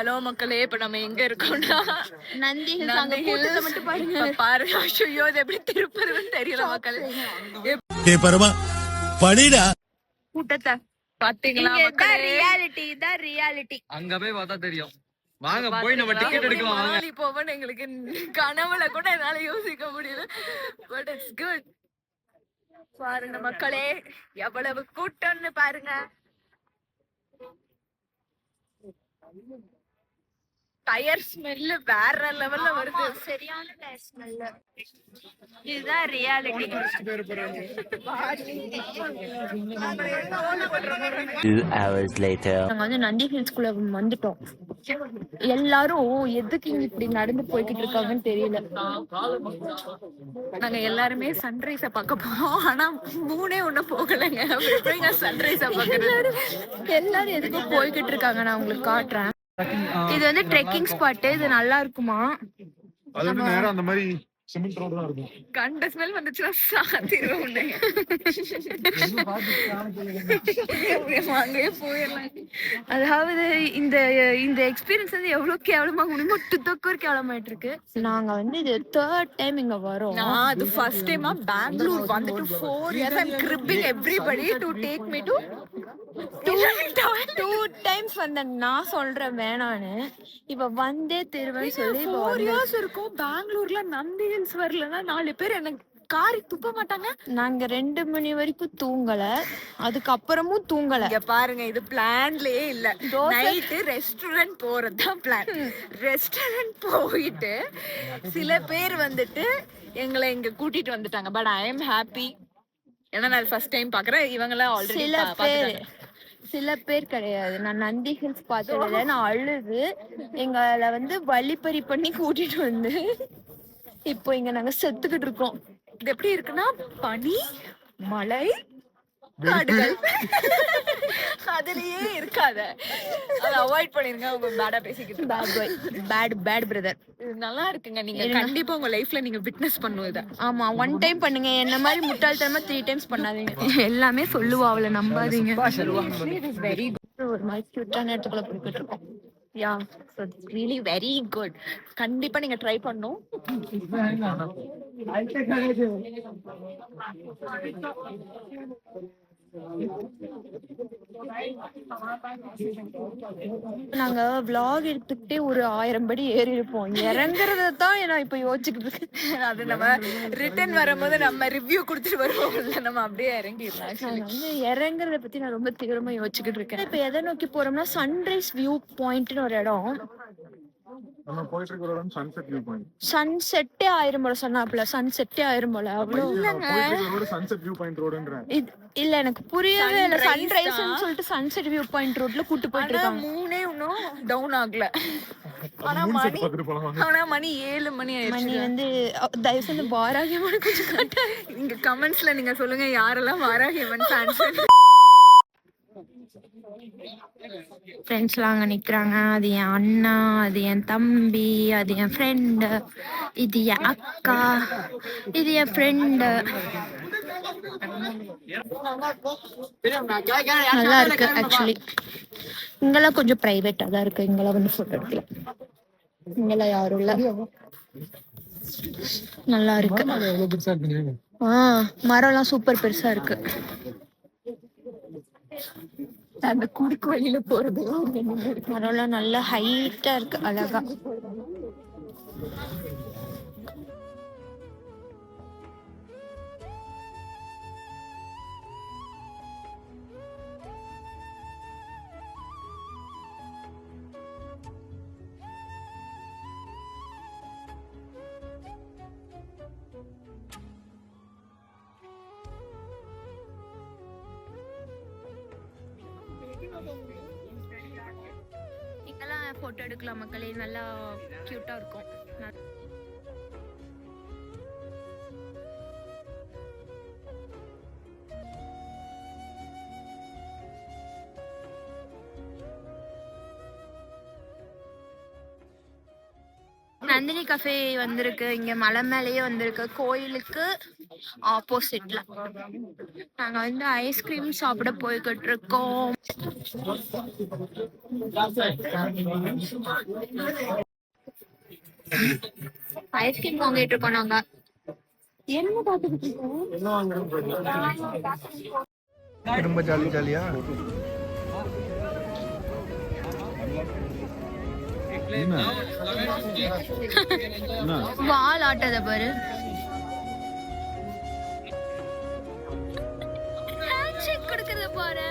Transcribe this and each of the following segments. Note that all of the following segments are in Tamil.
ஹலோ மக்களே, இப்ப நம்ம எங்க இருக்கோம்னா நந்தி ஹில்ஸ். அங்க கூட்டத்தை மட்டும் பாருங்க. பாருங்க, ஐயோ இது எப்படி திருப்பறதுன்னு தெரியல மக்களே. கூட்டத்தை பாத்தீங்களா மக்களே, ரியாலிட்டி. அங்க போய் பார்த்தா தெரியும். வாங்க போய் நம்ம டிக்கெட் எடுக்கலாம். மணாலி போவோம்னு எங்களுக்கு கனவுல கூட என்னால யோசிக்க முடியல. But it's good. பாருங்க மக்களே, எவ்வளவு கூட்டம்னு பாருங்க. டயர் ஸ்மெல் வேற லெவல்ல வருது. சரியான டயர் ஸ்மெல். இதுதான் ரியாலிட்டி. 2 hours later. நாங்க வந்து நந்தி ஹில்ஸ்குள்ள வந்துட்டோம். எல்லாரும் எதுக்கு இப்படி நடந்து போய்கிட்டு இருக்காங்கன்னு தெரியல. நாங்க எல்லாருமே சன்ரைஸ பார்க்க போறோம். ஆனா 3 ஒண்ணு போகலைங்க. எப்படிங்க சன்ரைஸ பாக்குறது? எல்லாரும் எதுக்கு போய்கிட்டு இருக்காங்க, நான் உங்களுக்கு காட்டுறேன். இது வந்து ட்ரெக்கிங் ஸ்பாட். இது நல்லா இருக்குமா? அது நேரா அந்த மாதிரி சிமெண்ட் ரோட் தான் இருக்கும். கண்ட ஸ்மெல் வந்துச்சுன்னா சாத்திடுவோம் உன்னை. அங்கேயே போயிடலாம். அதாவது இந்த இந்த எக்ஸ்பீரியன்ஸ் வந்து எவ்வளவு கேவலமா முடியுமோ டுத்தொக்கர் கேவலமாயிட்டு இருக்கு. நாங்க வந்து இது 3rd டைம் இங்க வரோம். நான் அது ஃபர்ஸ்ட் டைமா பெங்களூர் வந்துட்டு 4 years I'm cribbing everybody to take me to 2 times வந்த நான் சொல்றேன் வேணான்னு. இப்ப வந்தே திருவன்னு சொல்லி 4 years இருக்கும். பெங்களூர்ல நந்தி ஹில்ஸ் வரலன்னா 4 பேர் எனக்கு காரி துப்ப மாட்டாங்க. நாங்க 2 மணி வரைக்கும் தூங்கல, அதுக்கப்புறமும் தூங்கல. இங்க பாருங்க, இது பிளான்லயே இல்ல. நைட்டு ரெஸ்டாரண்ட் போறதுதான் பிளான். ரெஸ்டாரண்ட் போயிட்டு சில பேர் வந்துட்டு எங்களை இங்க கூட்டிட்டு வந்துட்டாங்க. But I am happy. ஏன்னா நான் ஃபர்ஸ்ட் டைம் பாக்குறேன். இவங்களாம் ஆல்ரெடி சில பேர் கிடையாது. நான் நந்தி ஹில்ஸ் பார்த்ததுல நான் அழுது எங்களை வந்து வழிப்பறி பண்ணி கூட்டிட்டு வந்து இப்போ இங்க நாங்க செத்துக்கிட்டு இருக்கோம். இது எப்படி இருக்குன்னா, பனி, மழை, காடுகள் அதுலயே இருக்காத. அதை அவாய்ட் பண்ணிருங்க. அவங்க பேடா பேசிக்கிட்டு பேட் பிரதர். இது நல்லா இருக்குங்க. நீங்க கண்டிப்பா உங்க லைஃப்ல நீங்க விட்னஸ் பண்ணும் இத. ஆமா, 1 டைம் பண்ணுங்க. என்ன மாதிரி முட்டாள்தனமா 3 டைம்ஸ் பண்ணாதீங்க. எல்லாமே சொல்லுவா, அவளை நம்பாதீங்க. வெரி ஒரு மாதிரி கியூட்டான இடத்துக்குள்ள போய்கிட்டு இருக்கோம். யா, so it's really very good. கண்டிப்பா நீங்க ட்ரை பண்ணனும். நாங்க vlog எடுத்துக்கிட்டே ஒரு 1000 படி ஏறி இருப்போம். இறங்குறத தான் நான் இப்ப யோசிச்சுக்கிட்டு இருக்கேன். அது நம்ம ரிட்டர்ன் வரும்போது நம்ம ரிவ்யூ கொடுத்துட்டு வருவோம்ல, நம்ம அப்படியே இறங்கிடலாம். வந்து இறங்குறத பத்தி நான் ரொம்ப தீவிரமா யோசிச்சுக்கிட்டு இருக்கேன். இப்ப எதை நோக்கி போறோம்னா சன்ரைஸ் வியூ பாயிண்ட்னு ஒரு இடம். நம்ம போயிட்டு இருக்கிற இடம் சன்செட் வியூ பாயிண்ட். சன்செட்டே 1000 போல சொன்னாப்ல. சன்செட்டே 1000 போல. அவ்வளவு இல்லங்க, ரோட் சன்செட் வியூ பாயிண்ட் ரோட்ன்றேன். இல்ல, எனக்கு புரியவே இல்ல. சன்ரைஸ்னு சொல்லிட்டு சன்செட் வியூ பாயிண்ட் ரோட்ல கூட்டி போயிட்டு இருக்காங்க. 3 இன்னும் டவுன் ஆகல. ஆனா மணி 7 மணி ஆயிடுச்சு. மணி வந்து தயவு செஞ்சு வாராகியமான கொஞ்சம் காட்ட. இங்க கமெண்ட்ஸ்ல நீங்க சொல்லுங்க யாரெல்லாம் வாராகியமன் ஃபேன்ஸ். ஃப்ரெண்ட்ஸ்லாம் அங்கே நிற்கிறாங்க. அது என் அண்ணா, அது என் தம்பி, அது என் ஃப்ரெண்டு, இது என் அக்கா, இது என் ஃப்ரெண்டு. நல்லா இருக்கு ஆக்சுவலி. இங்கெல்லாம் கொஞ்சம் ப்ரைவேட்டாக தான் இருக்கு. இங்கெல்லாம் வந்து ஃபோட்டோ எடுக்கலாம். இங்கெல்லாம் யாரும் இல்லை. நல்லா இருக்கு. மரம்லாம் சூப்பர் பெருசா இருக்கு. அந்த குறுக்கு வழியில போறது மரம்லாம் நல்லா ஹைட்டா இருக்கு, அழகா. இங்கெல்லாம் போட்டோ எடுக்கலாம் மக்களே. நல்லா கியூட்டா இருக்கும். நந்தினி கஃபே வந்திருக்கு, இங்க மலை மேலேயே வந்திருக்கு, கோயிலுக்கு ஆப்போசிட்ல. நாங்க வந்து ஐஸ்கிரீம் சாப்பிட போய்கிட்டு இருக்கோம். ஐஸ்கிரீம் வாங்கிட்டு இருக்கோம் நாங்க. என்ன பாத்துக்கிட்டு இருக்கோம்? ரொம்ப ஜாலியா வால் ஆட்டத பாரு. ஹேண்ட்ஷேக் கொடுக்கறத பாரு.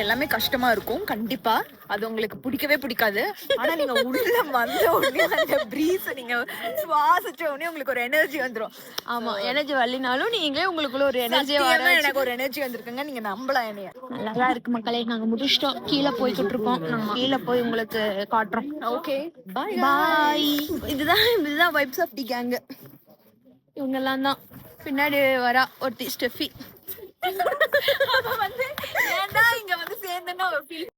எல்லாமே கஷ்டமா இருக்கும் கண்டிப்பா, அது உங்களுக்கு பிடிக்கவே பிடிக்காது. ஆனா நீங்க உள்ள வந்த உடனே அந்த பிரீஸ் நீங்க சுவாசிச்ச உடனே உங்களுக்கு ஒரு எனர்ஜி வந்துரும். ஆமா, எனர்ஜி வரலினாலும் நீங்களே உங்களுக்குள்ள ஒரு எனர்ஜி சத்தியமா எனக்கு ஒரு எனர்ஜி வந்திருக்குங்க, நீங்க நம்பலாம் என்னைய. நல்லாதான் இருக்கு மக்களே. நாங்க முடிச்சிட்டோம், கீழே போய்கிட்டு இருக்கோம். நாங்க கீழே போய் உங்களுக்கு காட்டுறோம். Okay bye bye. இதுதான் வைப்ஸ் ஆஃப் தி கேங். இவங்க எல்லாம் தான். பின்னாடி வரா ஒருத்தி ஸ்டெஃபி. வந்து ஏன்டா இங்க வந்து சேர்ந்தேன்னா ஒரு ஃபீல்.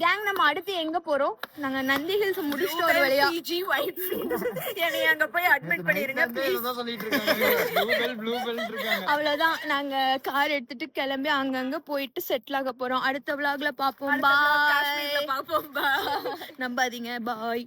கேங் நம்ம அடுத்து எங்க போறோம்? நாங்க நந்தி ஹில்ஸ் முடிச்சிட்டு ஒரு வழியா பிஜி வைப் என்னை அங்க போய் அட்மிட் பண்ணிருங்க please. சொல்லிட்டு இருக்காங்க ப்ளூ பெல் இருக்காங்க. அவ்வளவுதான். நாங்க கார் எடுத்துட்டு கிளம்பி அங்கங்க போயிட்டு செட்டில் ஆக போறோம். அடுத்த vlogல பாப்போம். காஷ்மீர்ல பாய். பாப்போம். Bye. நம்பாதீங்க. பாய்.